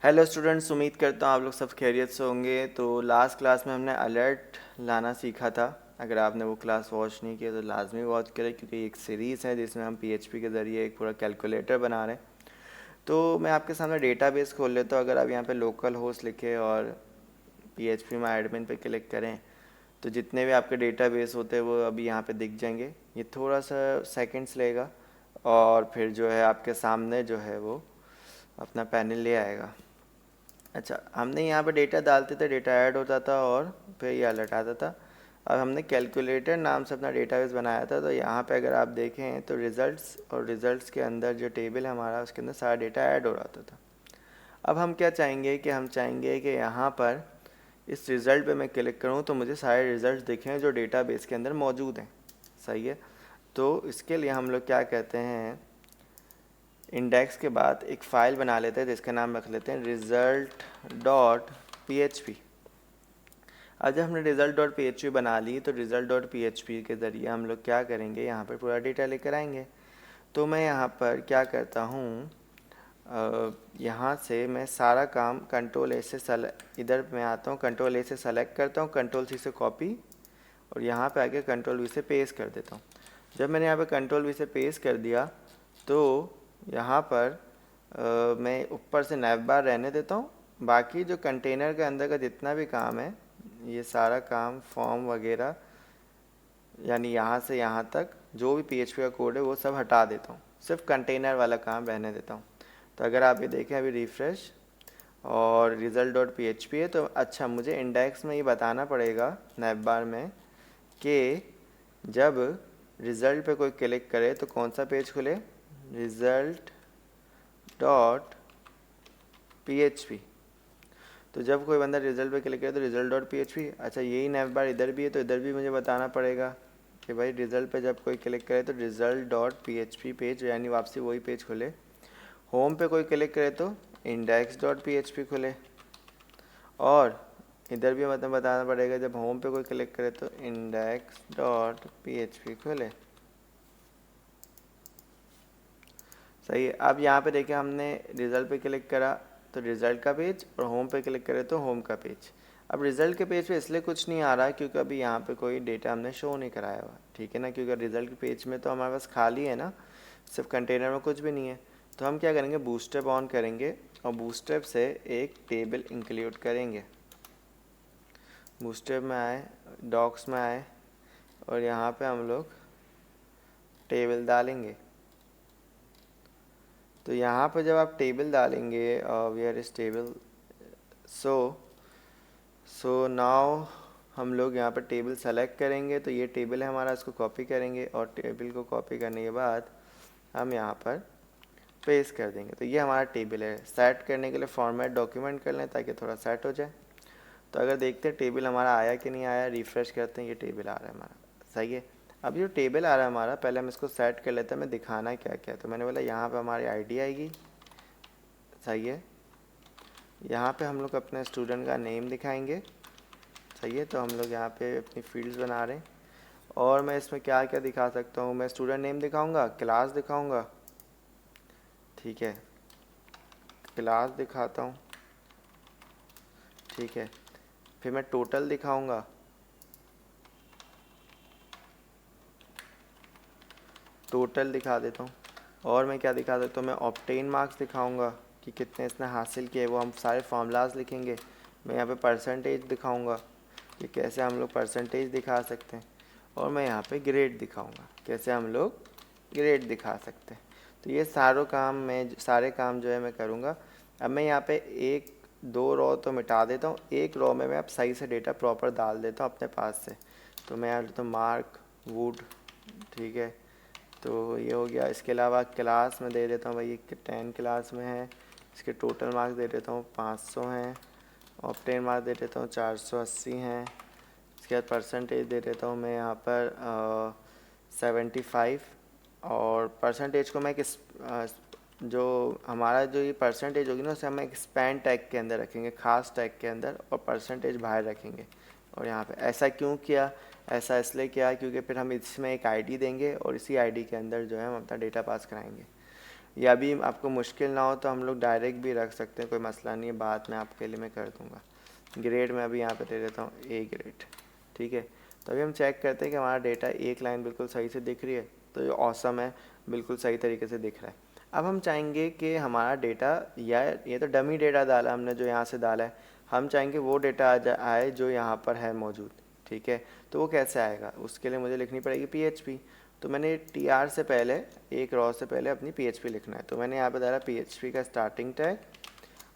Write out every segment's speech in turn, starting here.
Hello students, उम्मीद करता हूँ आप लोग सब खैरियत से होंगे। तो लास्ट क्लास में हमने अलर्ट लाना सीखा था। अगर आपने वो क्लास वॉच नहीं किया तो लाजमी वॉच करें, क्योंकि एक सीरीज़ है जिसमें हम पीएचपी के ज़रिए एक पूरा कैलकुलेटर बना रहे हैं। तो मैं आपके सामने डेटाबेस खोल लेता हूँ। अगर आप यहाँ पे लोकल होस्ट लिखे और पीएचपी में एडमिन पे क्लिक करें तो जितने भी आपके डेटाबेस होते हैं वो अभी यहाँ पे दिख जाएंगे। ये थोड़ा सा सेकंड्स लेगा और फिर जो है आपके सामने जो है वो अपना पैनल ले आएगा। अच्छा, हमने यहाँ पे डेटा डालते थे, डेटा ऐड होता था और फिर ये अलर्ट आता था। अब हमने कैलकुलेटर नाम से अपना डेटाबेस बनाया था। तो यहाँ पे अगर आप देखें तो रिज़ल्ट्स और रिज़ल्ट्स के अंदर जो टेबल है हमारा, उसके अंदर सारा डेटा ऐड हो रहा था। अब हम क्या चाहेंगे कि हम चाहेंगे कि यहाँ पर इस रिज़ल्ट पे मैं क्लिक करूँ तो मुझे सारे रिज़ल्ट दिखें जो डेटाबेस के अंदर मौजूद हैं। सही है। तो इसके लिए हम लोग क्या कहते हैं, इंडेक्स के बाद एक फ़ाइल बना लेते हैं जिसका नाम रख लेते हैं result dot P H P. अब जब हमने result dot P H P बना ली तो result dot P H P के ज़रिए हम लोग क्या करेंगे, यहाँ पर पूरा डेटा लेकर आएंगे। तो मैं यहाँ पर क्या करता हूँ, यहाँ से मैं सारा काम कंट्रोल ए से इधर मैं आता हूँ, कंट्रोल ए से सेलेक्ट करता हूँ, कंट्रोल सी से कॉपी और यहाँ पे आके कंट्रोल वी से पेस्ट कर देता हूँ। जब मैंने यहाँ पे कंट्रोल वी से पेस्ट कर दिया तो यहाँ पर मैं ऊपर से नैव बार रहने देता हूँ। बाकी जो कंटेनर के अंदर का जितना भी काम है, ये सारा काम फॉर्म वगैरह, यानी यहाँ से यहाँ तक जो भी पीएचपी का कोड है वो सब हटा देता हूँ, सिर्फ कंटेनर वाला काम रहने देता हूँ। तो अगर आप ये देखें अभी रिफ़्रेश और result dot P H P है, तो अच्छा मुझे इंडेक्स में ये बताना पड़ेगा नैव बार में कि जब रिज़ल्ट पे कोई क्लिक करे तो कौन सा पेज खुले, result dot P H P. तो जब कोई बंदा रिज़ल्ट पे क्लिक करे तो result dot P H P. अच्छा, यही नैव बार इधर भी है तो इधर भी मुझे बताना पड़ेगा कि भाई रिज़ल्ट पे जब कोई क्लिक करे तो result dot P H P page, यानी वापसी वही पेज खुले। होम पे कोई क्लिक करे तो index dot P H P खुले। और इधर भी मतलब बताना पड़ेगा जब होम पे कोई क्लिक करे तो index dot P H P खुले। सही है। अब यहाँ पे देखिए हमने रिज़ल्ट पे क्लिक करा तो रिज़ल्ट का पेज और होम पे क्लिक करे तो होम का पेज। अब रिज़ल्ट के पेज पे इसलिए कुछ नहीं आ रहा है क्योंकि अभी यहाँ पे कोई डेटा हमने शो नहीं कराया हुआ, ठीक है ना, क्योंकि रिज़ल्ट के पेज में तो हमारे पास खाली है ना, सिर्फ कंटेनर में कुछ भी नहीं है। तो हम क्या करेंगे, बूटस्ट्रैप ऑन करेंगे और बूटस्ट्रैप से एक टेबल इंक्लूड करेंगे। बूटस्ट्रैप में आए, डॉक्स में आए और यहाँ पे हम लोग टेबल डालेंगे। तो यहाँ पर जब आप टेबल डालेंगे, where is table, so now हम लोग यहाँ पर टेबल सेलेक्ट करेंगे। तो ये टेबल है हमारा, इसको कॉपी करेंगे और टेबल को कॉपी करने के बाद हम यहाँ पर पेस्ट कर देंगे। तो ये हमारा टेबल है। सेट करने के लिए फॉर्मेट डॉक्यूमेंट कर लें ताकि थोड़ा सेट हो जाए। तो अगर देखते हैं टेबल हमारा आया कि नहीं आया, रिफ़्रेश करते हैं, ये टेबल आ रहा है हमारा। सही है। अब जो टेबल आ रहा है हमारा, पहले हम इसको सेट कर लेते हैं, हमें दिखाना क्या क्या। तो मैंने बोला यहाँ पे हमारी आईडी आएगी। सही है। यहाँ पे हम लोग अपने स्टूडेंट का नेम दिखाएंगे। सही है। तो हम लोग यहाँ पे अपनी फील्ड्स बना रहे हैं और मैं इसमें क्या क्या दिखा सकता हूँ, मैं स्टूडेंट नेम दिखाऊँगा, क्लास दिखाऊँगा, ठीक है, क्लास दिखाता हूँ, ठीक है, फिर मैं टोटल दिखाऊँगा, टोटल दिखा देता हूँ। और मैं क्या दिखा सकता हूँ, मैं ऑब्टेन मार्क्स दिखाऊंगा कि कितने इसने हासिल किए, वो हम सारे फार्मूलाज लिखेंगे। मैं यहाँ पे परसेंटेज दिखाऊंगा कि कैसे हम लोग परसेंटेज दिखा सकते हैं। और मैं यहाँ पे ग्रेड दिखाऊंगा, कैसे हम लोग ग्रेड दिखा सकते हैं। तो ये सारे काम जो है मैं करूँगा। अब मैं यहाँ पे एक दो रो तो मिटा देता हूँ, एक रो में मैं अब सही से डेटा प्रॉपर डाल देता हूँ अपने पास से। तो मैं यहाँ लेता हूँ मार्क वुड, ठीक है, तो ये हो गया। इसके अलावा क्लास में दे देता हूँ भाई, 10 क्लास में है, इसके टोटल मार्क्स दे देता हूँ 500 हैं, ऑब्टेन मार्क्स दे देता हूँ 480 हैं। इसके बाद परसेंटेज दे देता हूँ मैं यहाँ पर 75। और परसेंटेज को मैं जो हमारा जो ये परसेंटेज होगी ना, उसे हम एक स्पैन टैग के अंदर रखेंगे, खास टैग के अंदर, और परसेंटेज बाहर रखेंगे। और यहाँ पे ऐसा क्यों किया, ऐसा इसलिए किया क्योंकि फिर हम इसमें एक आईडी देंगे और इसी आईडी के अंदर जो है हम अपना डेटा पास कराएंगे। या भी आपको मुश्किल ना हो तो हम लोग डायरेक्ट भी रख सकते हैं, कोई मसला नहीं है, बाद में आपके लिए मैं कर दूँगा। ग्रेड मैं अभी यहाँ पे दे देता हूँ ए ग्रेड, ठीक है। तो अभी हम चेक करते हैं कि हमारा डेटा एक लाइन बिल्कुल सही से दिख रही है, तो ये ऑसम है, बिल्कुल सही तरीके से दिख रहा है। अब हम चाहेंगे कि हमारा डेटा, या ये तो डमी डेटा डाला हमने जो यहाँ से डाला है, हम चाहेंगे वो डेटा आए जो यहाँ पर है मौजूद, ठीक है। तो वो कैसे आएगा, उसके लिए मुझे लिखनी पड़ेगी PHP। तो मैंने TR से पहले, एक रॉ से पहले अपनी PHP लिखना है, तो मैंने यहाँ पे डाला PHP का स्टार्टिंग टैग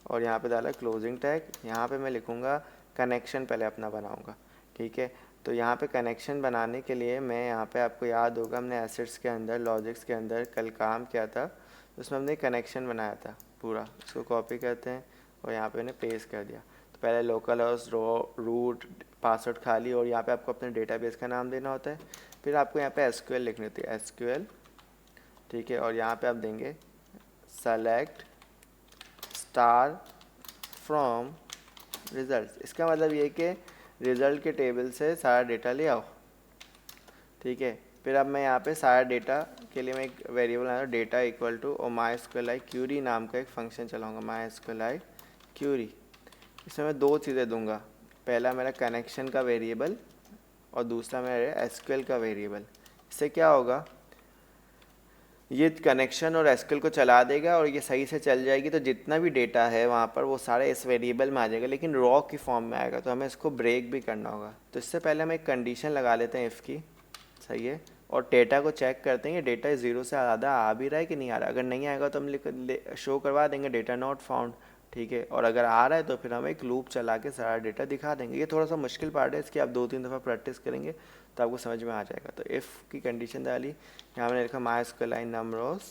और यहाँ पे डाला क्लोजिंग टैग। यहाँ पे मैं लिखूँगा कनेक्शन पहले अपना बनाऊँगा, ठीक है। तो यहाँ पे कनेक्शन बनाने के लिए मैं यहाँ पे, आपको याद होगा हमने एसिड्स के अंदर, लॉजिक्स के अंदर कल काम किया था, उसमें हमने कनेक्शन बनाया था पूरा, इसको कॉपी करते हैं और यहाँ पे मैंने पेस्ट कर दिया। तो पहले लोकल होस्ट, रूट, पासवर्ड खाली, और यहाँ पे आपको अपने डेटाबेस का नाम देना होता है। फिर आपको यहाँ पे SQL लिखनी होती है, SQL, ठीक है। और यहाँ पे आप देंगे सेलेक्ट स्टार फ्रॉम रिजल्ट। इसका मतलब ये कि रिज़ल्ट के टेबल से सारा डेटा ले आओ, ठीक है। फिर अब मैं यहाँ पे सारा डेटा के लिए मैं एक वेरिएबल बनाऊँ, डेटा इक्वल टू, और MySQLi क्यूरी नाम का एक फंक्शन चलाऊँगा, MySQLi क्यूरी। इसमें मैं दो चीज़ें दूंगा, पहला मेरा कनेक्शन का वेरिएबल और दूसरा मेरे SQL का वेरिएबल। इससे क्या होगा, ये कनेक्शन और SQL को चला देगा और ये सही से चल जाएगी, तो जितना भी डेटा है वहाँ पर वो सारे इस वेरिएबल में आ जाएगा, लेकिन रॉ की फॉर्म में आएगा, तो हमें इसको ब्रेक भी करना होगा। तो इससे पहले हम एक कंडीशन लगा लेते हैं इफ़ की, सही है, और डेटा को चेक करते हैं डेटा 0 से ज़्यादा आ भी रहा है कि नहीं आ रहा है। अगर नहीं आएगा तो हम शो करवा देंगे डेटा नॉट फाउंड, ठीक है। और अगर आ रहा है तो फिर हम एक लूप चला के सारा डेटा दिखा देंगे। ये थोड़ा सा मुश्किल पार्ट है, इसकी आप 2-3 दफ़ा प्रैक्टिस करेंगे तो आपको समझ में आ जाएगा। तो इफ़ की कंडीशन डाली, यहाँ मैंने लिखा MySQLi नमरोज।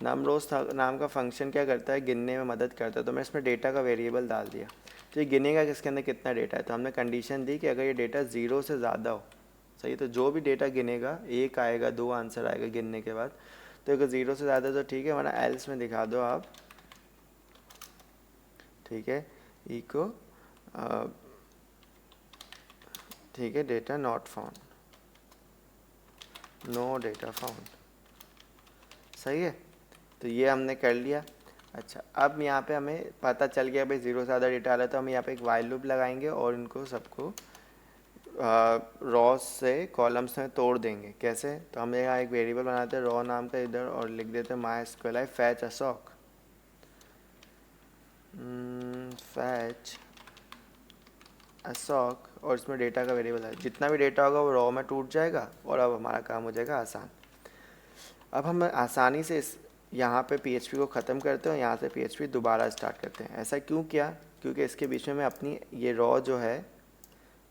नमरोज नाम का फंक्शन क्या करता है, गिनने में मदद करता है, तो मैं इसमें डेटा का वेरिएबल डाल दिया। तो ये गिनेगा कि इसके अंदर कितना डेटा है, तो हमने कंडीशन दी कि अगर ये डेटा 0 से ज़्यादा हो, सही, तो जो भी डेटा गिनेगा, 1 आएगा, 2 आंसर आएगा गिनने के बाद, तो अगर 0 से ज़्यादा तो ठीक है, वरना एल्स में दिखा दो आप, ठीक है, इको, ठीक है, data not found, no data found, सही है। तो ये हमने कर लिया। अच्छा, अब यहाँ पे हमें पता चल गया भाई 0 से ज़्यादा डेटा आ रहा है, तो हम यहाँ पे एक वाइल लूप लगाएंगे और इनको सबको रॉ से कॉलम्स में तोड़ देंगे। कैसे, तो हम यहाँ एक वेरिएबल बनाते हैं रॉ नाम का इधर, और लिख देते हैं MySQLi फैच असॉक, फैच असॉक, और इसमें डेटा का वेरिएबल है, जितना भी डेटा होगा वो रॉ में टूट जाएगा और अब हमारा काम हो जाएगा आसान। अब हम आसानी से इस यहाँ पे PHP को ख़त्म करते हैं और यहाँ से PHP दोबारा स्टार्ट करते हैं। ऐसा क्यों किया, क्योंकि इसके बीच में मैं अपनी ये रॉ जो है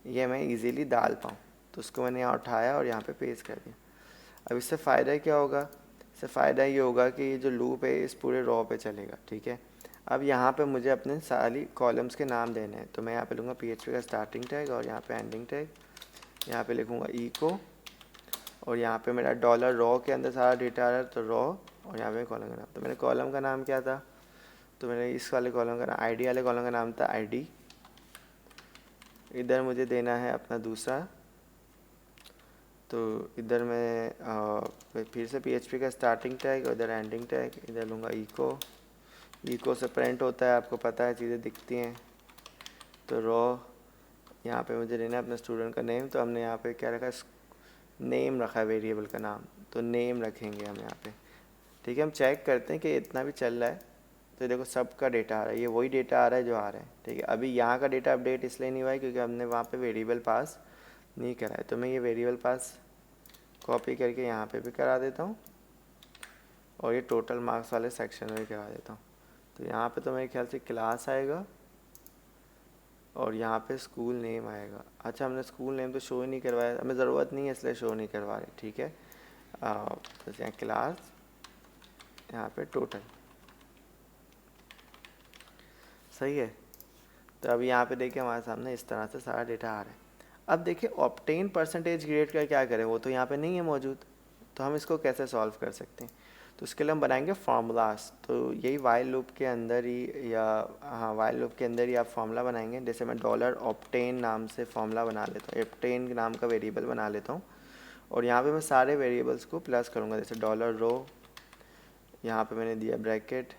ये मैं इजीली डाल पाऊँ, तो उसको मैंने यहाँ उठाया और यहाँ पे पेस्ट कर दिया। अब इससे फ़ायदा क्या होगा, इससे फ़ायदा ये होगा कि ये जो लूप है इस पूरे रॉ पे चलेगा, ठीक है। अब यहाँ पे मुझे अपने सारी कॉलम्स के नाम देने हैं, तो मैं यहाँ पे लूँगा PHP का स्टार्टिंग टैग और यहाँ पे एंडिंग टैग, यहाँ पे लिखूँगा इको, और यहाँ पे मेरा डॉलर रॉ के अंदर सारा डेटा आ रहा है तो रॉ, और यहाँ पे कॉलम का नाम, तो मेरे कॉलम का नाम क्या था, तो मैंने इस वाले कॉलम का नाम, ID वाले कॉलम का नाम था ID। इधर मुझे देना है अपना दूसरा, तो इधर मैं फिर से PHP का स्टार्टिंग टैग और इधर एंडिंग टैग, इधर लूँगा इको। इको से प्रिंट होता है, आपको पता है, चीज़ें दिखती हैं। तो रॉ, यहाँ पे मुझे लेना है अपने स्टूडेंट का नेम, तो हमने यहाँ पे क्या रखा, नेम रखा है वेरिएबल का नाम, तो नेम रखेंगे हम यहाँ पे, ठीक है। हम चेक करते हैं कि इतना भी चल रहा है, तो देखो सबका डेटा आ रहा है, ये वही डेटा आ रहा है जो आ रहा है, ठीक है। अभी यहाँ का डेटा अपडेट इसलिए नहीं हुआ है क्योंकि हमने वहाँ पे वेरिएबल पास नहीं करा है, तो मैं ये वेरिएबल पास कॉपी करके यहाँ पे भी करा देता हूँ और ये टोटल मार्क्स वाले सेक्शन में भी करा देता हूँ। तो यहाँ पे तो मेरे ख्याल से क्लास आएगा और यहाँ पे स्कूल नेम आएगा। अच्छा, हमने स्कूल नेम तो शो ही नहीं करवाया, हमें ज़रूरत नहीं है इसलिए शो नहीं करवा रहे, ठीक है। बस यहाँ क्लास, यहाँ पे टोटल, सही है। तो अभी यहाँ पे देखिए हमारे सामने इस तरह से सारा डेटा आ रहा है। अब देखिए ऑब्टेन परसेंटेज ग्रेड का क्या करें, वो तो यहाँ पे नहीं है मौजूद, तो हम इसको कैसे सॉल्व कर सकते हैं, तो उसके लिए हम बनाएंगे फार्मूलाज। तो यही वाइल लूप के अंदर ही, या हाँ वाइल लूप के अंदर ही आप फार्मूला बनाएंगे। जैसे मैं डॉलर ऑब्टेन नाम से फार्मूला बना लेता हूँ, ऑब्टेन नाम का वेरिएबल बना लेता हूँ, और यहाँ पे मैं सारे वेरिएबल्स को प्लस करूँगा, जैसे डॉलर रो, यहाँ पे मैंने दिया ब्रैकेट,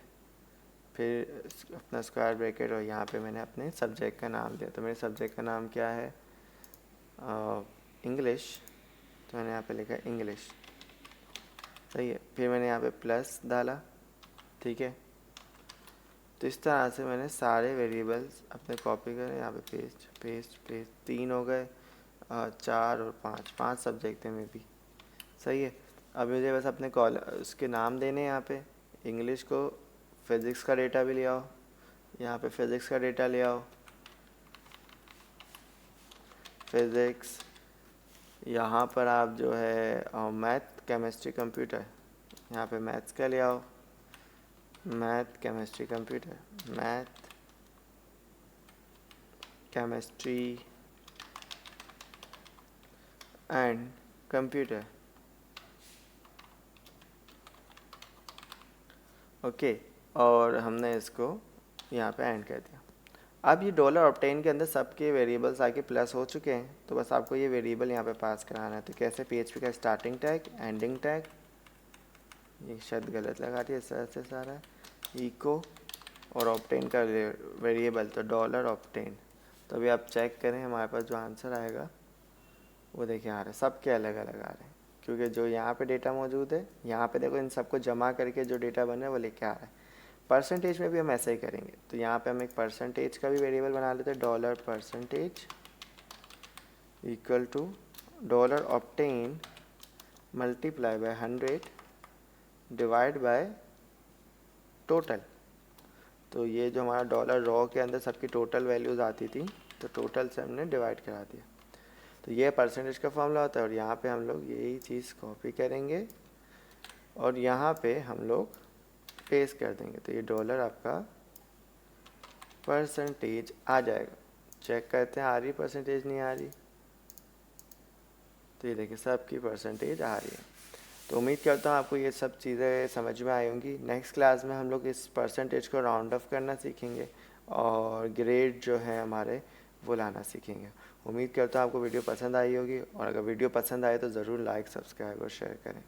फिर अपना स्क्वायर ब्रैकेट, और यहाँ पे मैंने अपने सब्जेक्ट का नाम दिया। तो मेरे सब्जेक्ट का नाम क्या है, इंग्लिश, तो मैंने यहाँ पे लिखा इंग्लिश, सही है। फिर मैंने यहाँ पे प्लस डाला, ठीक है। तो इस तरह से मैंने सारे वेरिएबल्स अपने कॉपी करे, यहाँ पे पेस्ट पेस्ट पेस्ट, 3 हो गए, 4 और 5 सब्जेक्ट थे मे बी, सही है। अब मुझे बस अपने उसके नाम देने हैं यहाँ पे। इंग्लिश को फिज़िक्स का डेटा भी ले आओ, यहाँ पे फिज़िक्स का डेटा ले आओ, फिज़िक्स। यहाँ पर आप जो है मैथ केमिस्ट्री कंप्यूटर, यहाँ पे मैथ्स का ले आओ, math chemistry computer, math chemistry and computer, okay. और हमने इसको यहाँ पे एंड कर दिया। अब ये डॉलर ऑब्टेन के अंदर सबके वेरिएबल्स आके प्लस हो चुके हैं, तो बस आपको ये वेरिएबल यहाँ पे पास कराना है। तो कैसे, पीएचपी का स्टार्टिंग टैग, एंडिंग टैग, ये शायद गलत लगा रही है, इस तरह से सारा इको, और ऑब्टेन का वेरिएबल तो डॉलर ऑब्टेन। तो अभी आप चेक करें, हमारे पास जो आंसर आएगा वो देखिए आ रहा है, सबके अलग अलग आ रहे हैं, क्योंकि जो यहाँ पे डेटा मौजूद है, यहाँ पे देखो इन सबको जमा करके जो डेटा बन रहा है वो लेके आ रहा है। परसेंटेज में भी हम ऐसा ही करेंगे। तो यहाँ पे हम एक परसेंटेज का भी वेरिएबल बना लेते हैं, dollar percentage equal to dollar obtain multiply by 100 divide by total. तो ये जो हमारा डॉलर रॉ के अंदर सबकी टोटल वैल्यूज़ आती थी, तो टोटल से हमने डिवाइड करा दिया। तो ये परसेंटेज का फॉर्मूला होता है, और यहाँ पे हम लोग यही चीज़ कॉपी करेंगे और यहाँ पे हम लोग पेस्ट कर देंगे। तो ये डॉलर आपका परसेंटेज आ जाएगा। चेक करते हैं आ रही परसेंटेज, नहीं आ रही। तो ये देखिए सबकी परसेंटेज आ रही है। तो उम्मीद करता हूँ आपको ये सब चीज़ें समझ में आई होंगी। नेक्स्ट क्लास में हम लोग इस परसेंटेज को राउंड ऑफ करना सीखेंगे और ग्रेड जो है हमारे वो लाना सीखेंगे। उम्मीद करता हूँ आपको वीडियो पसंद आई होगी, और अगर वीडियो पसंद आए तो ज़रूर लाइक, सब्सक्राइब और शेयर करें।